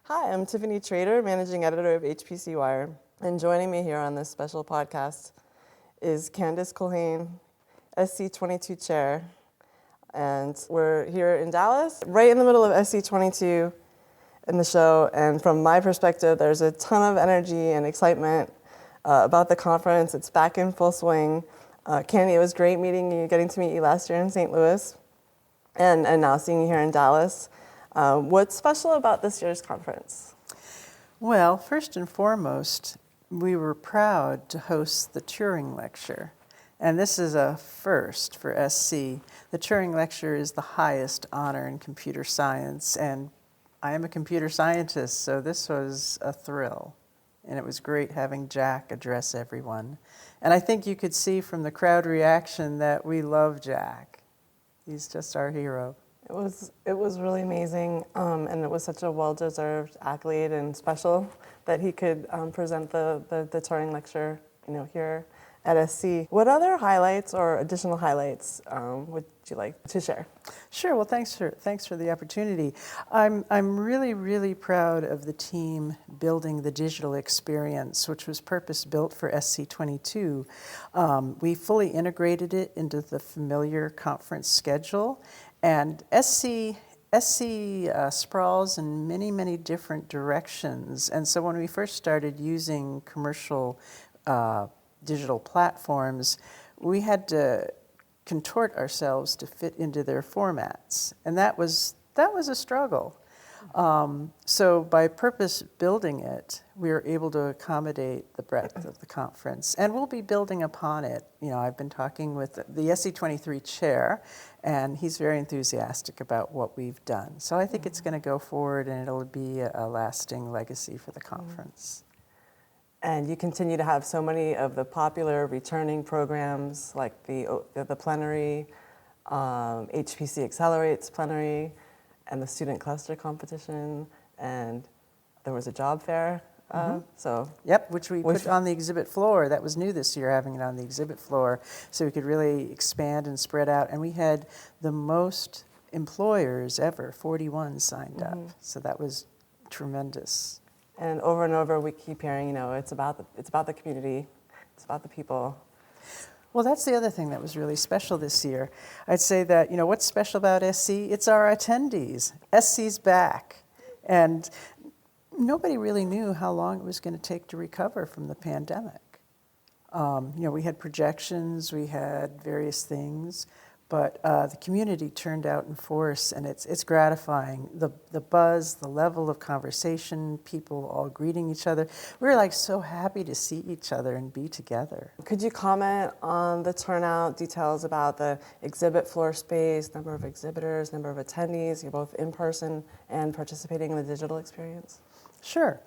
Hi, I'm Tiffany Trader, Managing Editor of HPCwire, and joining me here on this special podcast is Candace Culhane, SC22 Chair, and we're here in Dallas, right in the middle of SC22 in the show, and from my perspective, there's a ton of energy and excitement about the conference. It's back in full swing. Candy, it was great meeting you, getting to meet you last year in St. Louis, and now seeing you here in Dallas. What's special about this year's conference? Well, first and foremost, we were proud to host the Turing Lecture. And this is a first for SC. The Turing Lecture is the highest honor in computer science, and I am a computer scientist, so this was a thrill. And it was great having Jack address everyone. And I think you could see from the crowd reaction that we love Jack. He's just our hero. It was really amazing, and it was such a well-deserved accolade and special that he could present the Turing Lecture, here at SC. What other highlights or additional highlights would you like to share? Sure. Well, thanks for the opportunity. I'm really proud of the team building the digital experience, which was purpose-built for SC22. We fully integrated it into the familiar conference schedule. And SC sprawls in many different directions. And so when we first started using commercial digital platforms, we had to contort ourselves to fit into their formats. And that was a struggle. So by purpose building it, we were able to accommodate the breadth of the conference. And we'll be building upon it. I've been talking with the SC23 Chair, and he's very enthusiastic about what we've done. So I think it's going to go forward, and it'll be a lasting legacy for the conference. And you continue to have so many of the popular returning programs like the plenary, HPC Accelerates plenary, and the student cluster competition, and there was a job fair. Yep, which we put on the exhibit floor. That was new this year, having it on the exhibit floor, so we could really expand and spread out. And we had the most employers ever, 41 signed up. So that was tremendous. And over we keep hearing, it's about the community, it's about the people. Well, that's the other thing that was really special this year. I'd say that, what's special about SC? It's our attendees. SC's back. And nobody really knew how long it was going to take to recover from the pandemic. We had projections, we had various things, but the community turned out in force, and it's gratifying. The buzz, the level of conversation, people all greeting each other. We were so happy to see each other and be together. Could you comment on the turnout, details about the exhibit floor space, number of exhibitors, number of attendees? You're both in person and participating in the digital experience? Sure.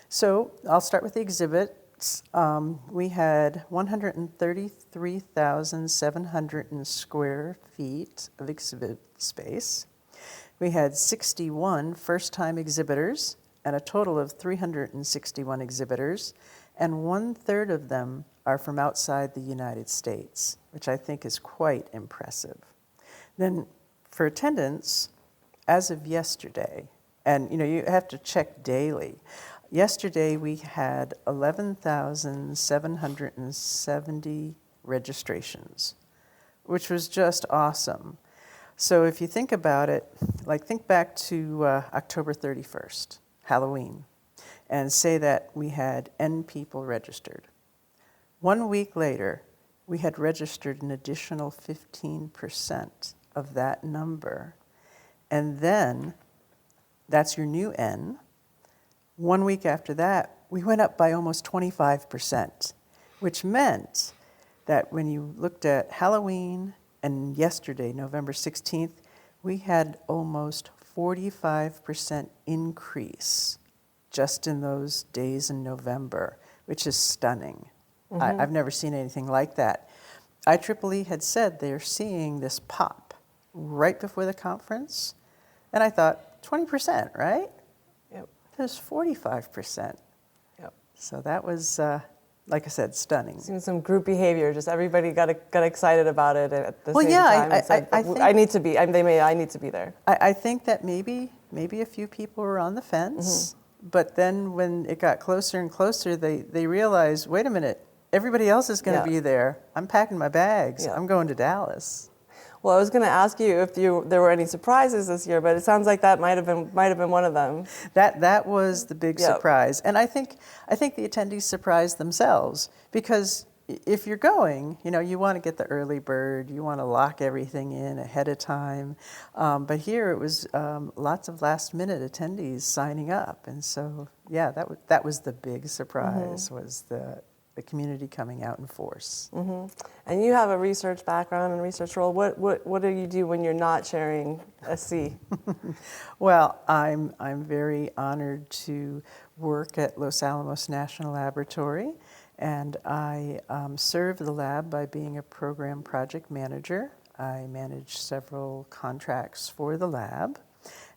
So I'll start with the exhibits. We had 133,700 square feet of exhibit space. We had 61 first-time exhibitors and a total of 361 exhibitors, and 1/3 of them are from outside the United States, which I think is quite impressive. Then for attendance, as of yesterday, and you have to check daily. Yesterday we had 11,770 registrations, which was just awesome. So if you think about it, think back to October 31st, Halloween, and say that we had N people registered. 1 week later, we had registered an additional 15% of that number. And then that's your new N. 1 week after that, we went up by almost 25%, which meant that when you looked at Halloween and yesterday, November 16th, we had almost 45% increase just in those days in November, which is stunning. I've never seen anything like that. IEEE had said they're seeing this pop right before the conference, and I thought, 20%, right? Yep. There's 45%. Yep. So that was, like I said, stunning. Seeing some group behavior, just everybody got excited about it at the same time. I think I need to be. I need to be there. I think that maybe a few people were on the fence, But then when it got closer and closer, they realized, wait a minute, everybody else is going to be there. I'm packing my bags. I'm going to Dallas. Well, I was going to ask you if there were any surprises this year, but it sounds like that might have been one of them. That was the big surprise, and I think the attendees surprised themselves, because if you're going, you want to get the early bird, you want to lock everything in ahead of time, but here it was lots of last-minute attendees signing up, and so that was the big surprise, was the community coming out in force. And you have a research background and research role. What do you do when you're not sharing SC? Well, I'm very honored to work at Los Alamos National Laboratory, and I serve the lab by being a program project manager. I manage several contracts for the lab,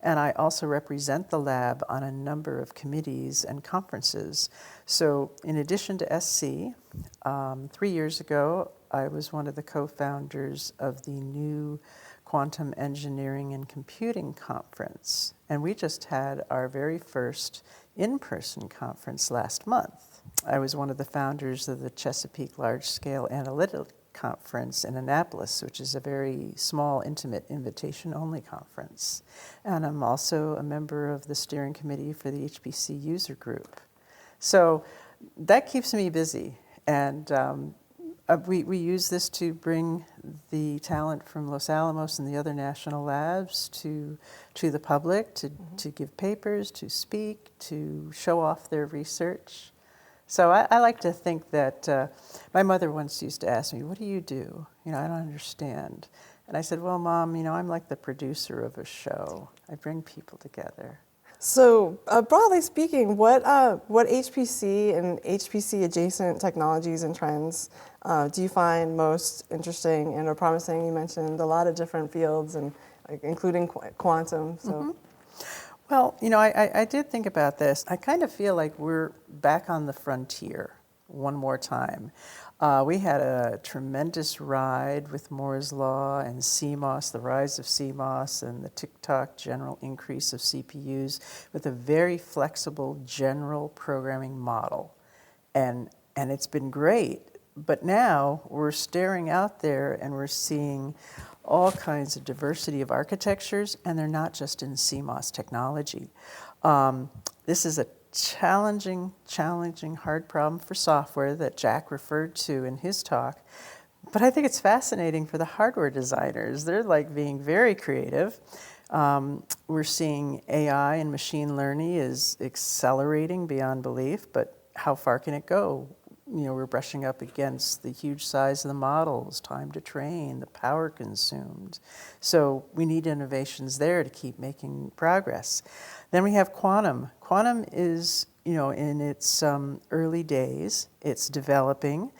and I also represent the lab on a number of committees and conferences. So in addition to SC, 3 years ago, I was one of the co-founders of the new Quantum Engineering and Computing Conference. And we just had our very first in-person conference last month. I was one of the founders of the Chesapeake Large Scale Analytic Conference in Annapolis, which is a very small, intimate, invitation-only conference. And I'm also a member of the steering committee for the HPC user group. So that keeps me busy. And we use this to bring the talent from Los Alamos and the other national labs to the public, to give papers, to speak, to show off their research. So I like to think that my mother once used to ask me, what do you do? I don't understand. And I said, well, Mom, I'm like the producer of a show. I bring people together. So broadly speaking, what HPC and HPC adjacent technologies and trends do you find most interesting and or promising? You mentioned a lot of different fields, and including quantum. So. Well, I did think about this. I kind of feel like we're back on the frontier one more time. We had a tremendous ride with Moore's Law and CMOS, the rise of CMOS and the tick-tock general increase of CPUs with a very flexible general programming model. And it's been great. But now we're staring out there and we're seeing all kinds of diversity of architectures, and they're not just in CMOS technology. This is a challenging, hard problem for software that Jack referred to in his talk. But I think it's fascinating for the hardware designers. They're like being very creative. We're seeing AI and machine learning is accelerating beyond belief, but how far can it go? We're brushing up against the huge size of the models, time to train, the power consumed. So we need innovations there to keep making progress. Then we have quantum. Quantum is, in its early days. It's developing,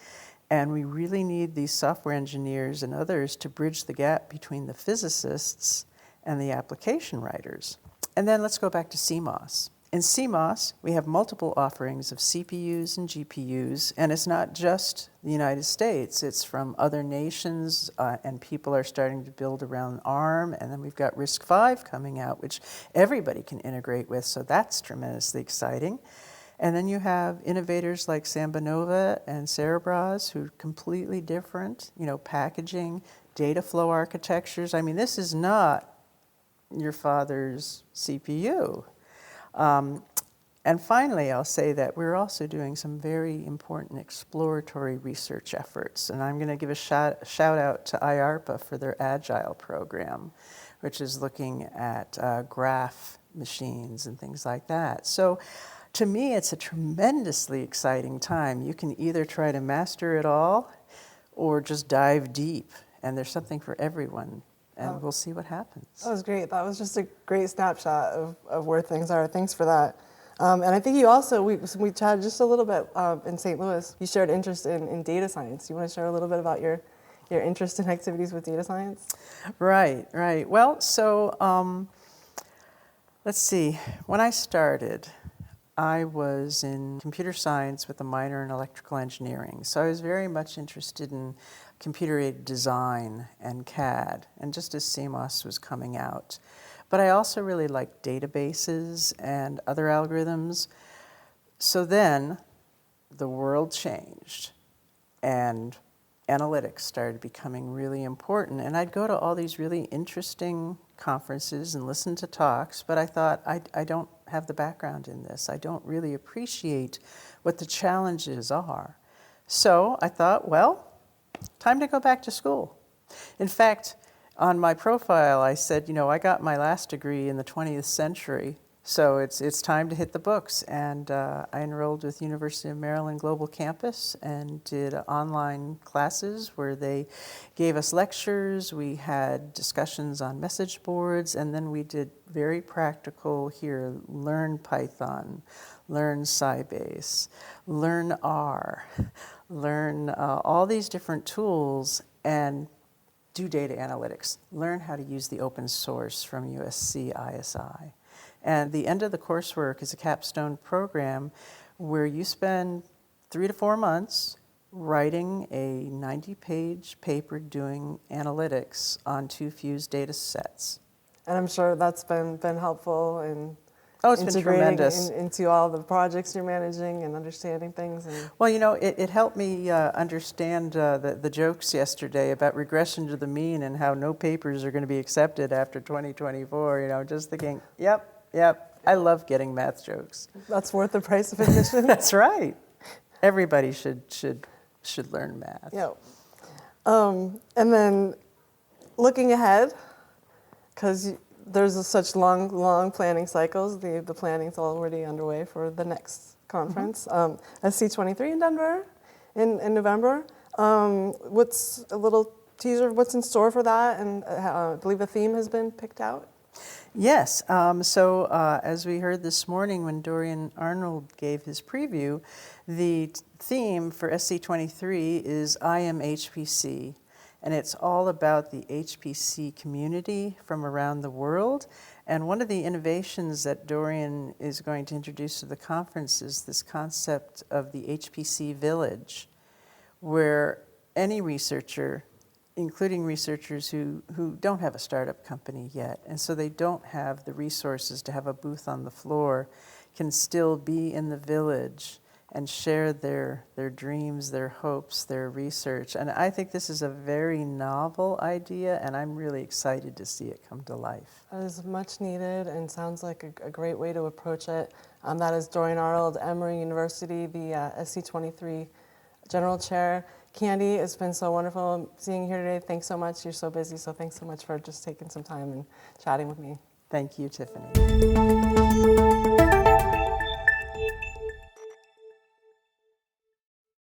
and we really need these software engineers and others to bridge the gap between the physicists and the application writers. And then let's go back to CMOS. In CMOS, we have multiple offerings of CPUs and GPUs, and it's not just the United States. It's from other nations, and people are starting to build around ARM, and then we've got RISC-V coming out, which everybody can integrate with, so that's tremendously exciting. And then you have innovators like Sambanova and Cerebras, who are completely different, packaging, data flow architectures. I mean, this is not your father's CPU. And finally, I'll say that we're also doing some very important exploratory research efforts. And I'm going to give a shout out to IARPA for their Agile program, which is looking at graph machines and things like that. So to me, it's a tremendously exciting time. You can either try to master it all or just dive deep. And there's something for everyone. And we'll see what happens. That was great. That was just a great snapshot of where things are. Thanks for that. And I think you also, we chatted just a little bit in St. Louis. You shared interest in data science. You want to share a little bit about your interest in activities with data science? Right. Well, so let's see. When I started, I was in computer science with a minor in electrical engineering. So I was very much interested in computer-aided design and CAD, and just as CMOS was coming out. But I also really like databases and other algorithms. So then the world changed and analytics started becoming really important. And I'd go to all these really interesting conferences and listen to talks, but I thought, I don't have the background in this. I don't really appreciate what the challenges are. So I thought, well, time to go back to school. In fact, on my profile, I said, I got my last degree in the 20th century, so it's time to hit the books. And I enrolled with University of Maryland Global Campus and did online classes where they gave us lectures. We had discussions on message boards, and then we did very practical here, learn Python, learn Sybase, learn R, learn all these different tools, and do data analytics, learn how to use the open source from USC ISI. And the end of the coursework is a capstone program where you spend 3 to 4 months writing a 90-page paper doing analytics on 2 fused data sets. And I'm sure that's been helpful in It's been tremendous. into all the projects you're managing and understanding things. And Well, it helped me understand the jokes yesterday about regression to the mean and how no papers are going to be accepted after 2024. Just thinking, yep, I love getting math jokes. That's worth the price of admission. That's right. Everybody should learn math. Yeah. And then looking ahead, because there's such long planning cycles. The planning's already underway for the next conference, SC23 in Denver in November. What's a little teaser of what's in store for that? And I believe a theme has been picked out. Yes. So as we heard this morning when Dorian Arnold gave his preview, the theme for SC23 is I am HPC. And it's all about the HPC community from around the world. And one of the innovations that Dorian is going to introduce to the conference is this concept of the HPC village, where any researcher, including researchers who don't have a startup company yet, and so they don't have the resources to have a booth on the floor, can still be in the village and share their dreams, their hopes, their research. And I think this is a very novel idea, and I'm really excited to see it come to life. That is much needed and sounds like a great way to approach it. That is Dorian Arnold, Emory University, the SC23 General Chair. Candy, it's been so wonderful seeing you here today. Thanks so much. You're so busy, so thanks so much for just taking some time and chatting with me. Thank you, Tiffany.